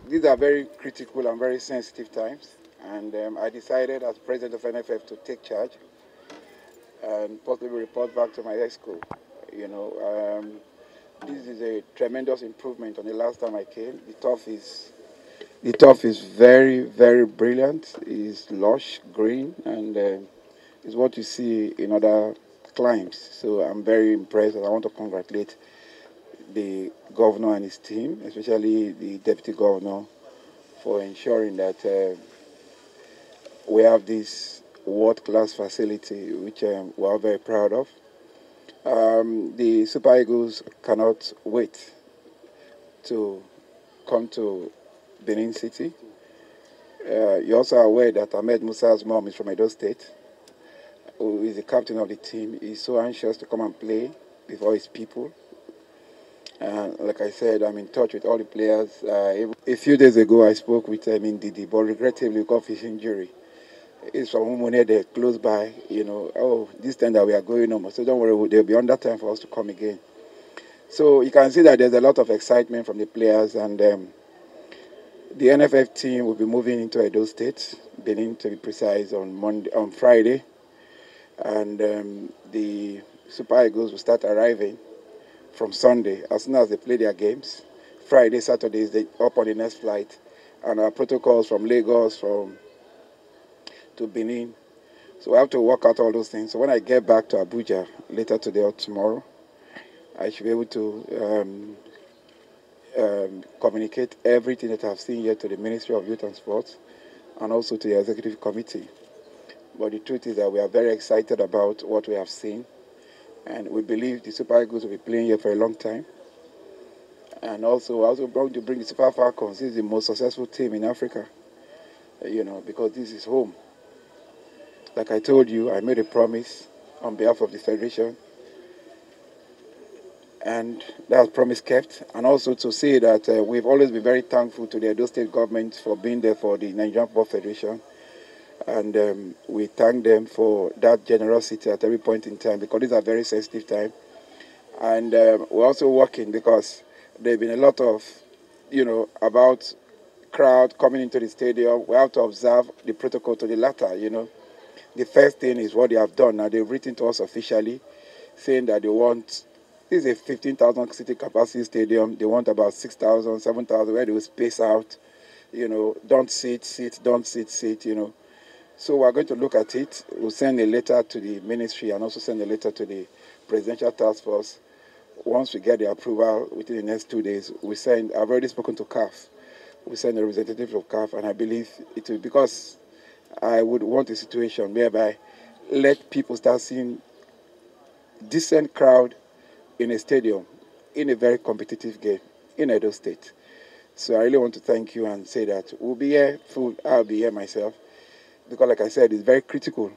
These are very critical and very sensitive times, and I decided as president of NFF to take charge and possibly report back to my exco. You know, this is a tremendous improvement on the last time I came. The turf is very, very brilliant. It's lush, green, and it's what you see in other climes. So I'm very impressed, and I want to congratulate the governor and his team, especially the deputy governor, for ensuring that we have this world-class facility, which we are very proud of. The Super Eagles cannot wait to come to Benin City. You're also aware that Ahmed Musa's mom is from Edo State, who is the captain of the team. He's so anxious to come and play before his people. Like I said, I'm in touch with all the players. A few days ago, I spoke with Didi, but regrettably because of his injury. It's from Umone, they're close by, you know. Oh, this time that we are going on, so don't worry, there'll be on that time for us to come again. So you can see that there's a lot of excitement from the players, and the NFF team will be moving into Edo State, Benin to be precise, on Friday, and the Super Eagles will start arriving from Sunday as soon as they play their games. Friday, Saturdays, they up on the next flight, and our protocols from Lagos, to Benin. So I have to work out all those things. So when I get back to Abuja later today or tomorrow, I should be able to communicate everything that I've seen here to the Ministry of Youth and Sports and also to the Executive Committee. But the truth is that we are very excited about what we have seen, and we believe the Super Eagles will be playing here for a long time. And also, I also want to bring the Super Falcons. This is the most successful team in Africa, you know, because this is home. Like I told you, I made a promise on behalf of the Federation, and that promise kept. And also to say that we've always been very thankful to the Edo State government for being there for the Nigerian Football Federation. And we thank them for that generosity at every point in time, because these are very sensitive times. And we're also working because there have been a lot of, you know, about crowd coming into the stadium. We have to observe the protocol to the latter, you know. The first thing is what they have done. Now they've written to us officially saying that they want, this is a 15,000 seating capacity stadium. They want about 6,000, 7,000 where they will space out, you know, don't sit, don't sit, you know. So we're going to look at it. We'll send a letter to the ministry and also send a letter to the Presidential Task Force. Once we get the approval within the next 2 days, I've already spoken to CAF. We send a representative of CAF, and I believe it will, because I would want a situation whereby let people start seeing decent crowd in a stadium in a very competitive game in Edo State. So I really want to thank you and say that we'll be here full. I'll be here myself, because like I said, it's very critical.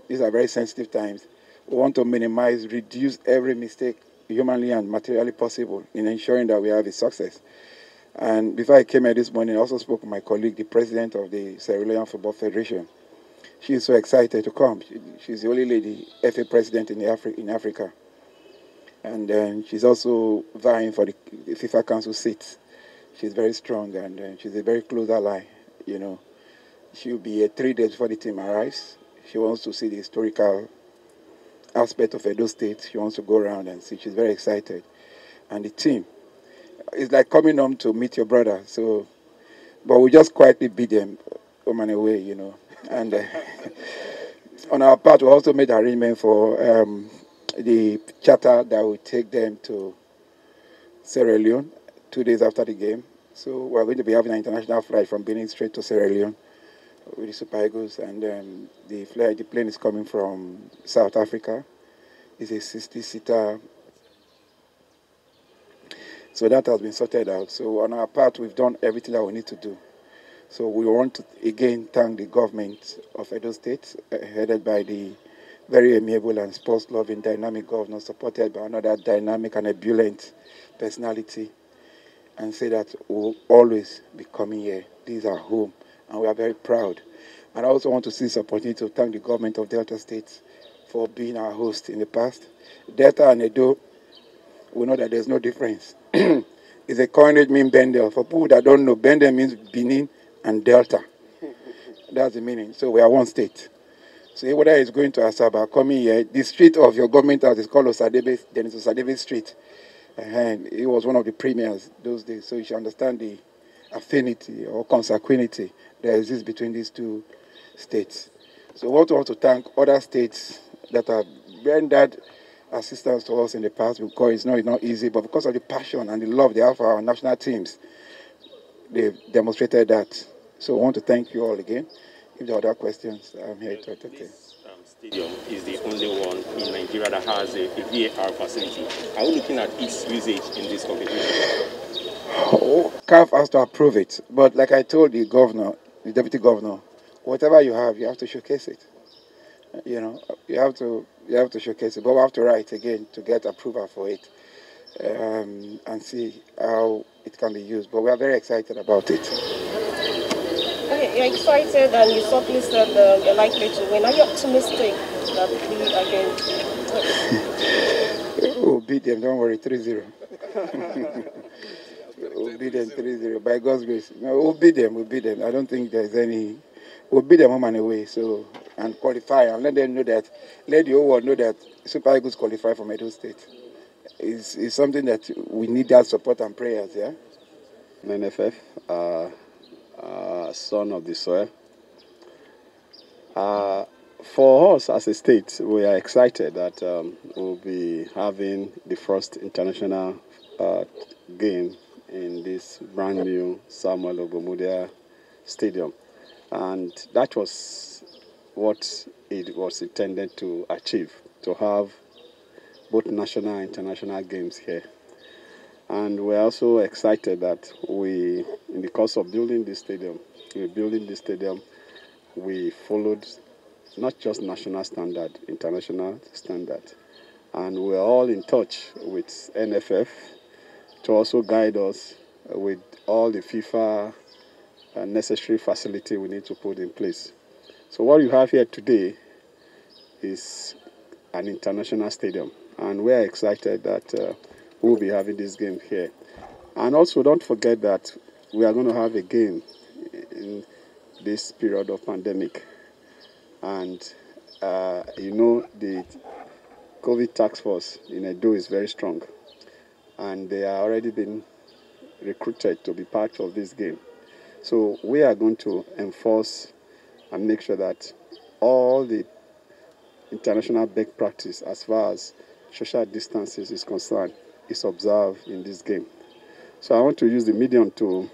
These are very sensitive times. We want to minimize, reduce every mistake humanly and materially possible in ensuring that we have a success. And before I came here this morning, I also spoke with my colleague, the president of the Sierra Leone Football Federation. She is so excited to come. She's the only lady FA president in Africa. And she's also vying for the FIFA Council seat. She's very strong, and she's a very close ally, you know. She'll be here 3 days before the team arrives. She wants to see the historical aspect of Edo State. She wants to go around and see. She's very excited. And the team, it's like coming home to meet your brother. So, but we just quietly beat them home and away, you know. And on our part, we also made arrangement for the charter that will take them to Sierra Leone 2 days after the game. So we're going to be having an international flight from Benin straight to Sierra Leone with the Super Eagles, and the plane is coming from South Africa. It's a 60-seater. So that has been sorted out. So on our part, we've done everything that we need to do. So we want to again thank the government of Edo State, headed by the very amiable and sports-loving dynamic governor, supported by another dynamic and ebullient personality, and say that we'll always be coming here. These are home. and we are very proud. And I also want to see this opportunity to thank the government of Delta State for being our host in the past. Delta and Edo, we know that there's no difference. It's a coinage mean Bendel. For people that don't know, Bendel means Benin and Delta. That's the meaning. So we are one state. So whether it's going to Asaba, coming here, the street of your government house is called Osadebe, then it's Osadebe Street. And it was one of the premiers those days. So you should understand the affinity or consanguinity that exists between these two states. So we want to thank other states that have rendered assistance to us in the past, because it's not easy, but because of the passion and the love they have for our national teams, they've demonstrated that. So I want to thank you all again. If there are other questions, I'm here to entertain. This stadium is the only one in Nigeria that has a VAR facility. Are we looking at its usage in this competition? Oh, CAF has to approve it, but like I told the governor, the deputy governor, whatever you have to showcase it. You know, you have to showcase it, but we have to write again to get approval for it and see how it can be used. But we are very excited about it. Okay, you're excited and you certainly said you're likely to win. Are you optimistic that we again? We'll beat them, don't worry, 3-0. We'll beat them 3-0 by God's grace. No, we'll beat them. I don't think there's any. We'll beat them home and away, so, and qualify, and let them know that, let the whole world know that Super Eagles qualify from Edo State. It's something that we need, that support and prayers, yeah? NFF, son of the soil. For us as a state, we are excited that we'll be having the first international game in this brand new Samuel Ogbomudia Stadium. And that was what it was intended to achieve, to have both national and international games here. And we're also excited that we, in the course of building this stadium, we followed not just national standard, international standard. And we're all in touch with NFF to also guide us with all the FIFA necessary facility we need to put in place. So what you have here today is an international stadium, and we're excited that we'll be having this game here. And also don't forget that we are going to have a game in this period of pandemic. And you know, the COVID task force in Edo is very strong, and they are already been recruited to be part of this game. So we are going to enforce and make sure that all the international best practice as far as social distances is concerned is observed in this game. So I want to use the medium to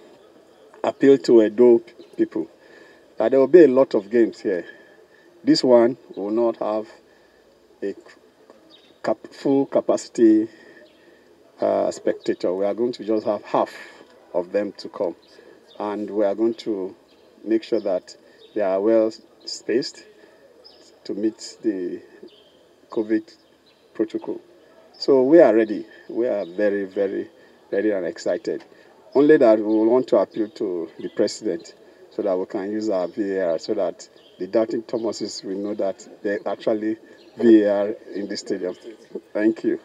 appeal to Edo people that there will be a lot of games here. This one will not have a full capacity spectator. We are going to just have half of them to come. And we are going to make sure that they are well spaced to meet the COVID protocol. So we are ready. We are very, very ready and excited. Only that we will want to appeal to the president so that we can use our VAR, so that the doubting Thomases will know that they actually VAR in the stadium. Thank you.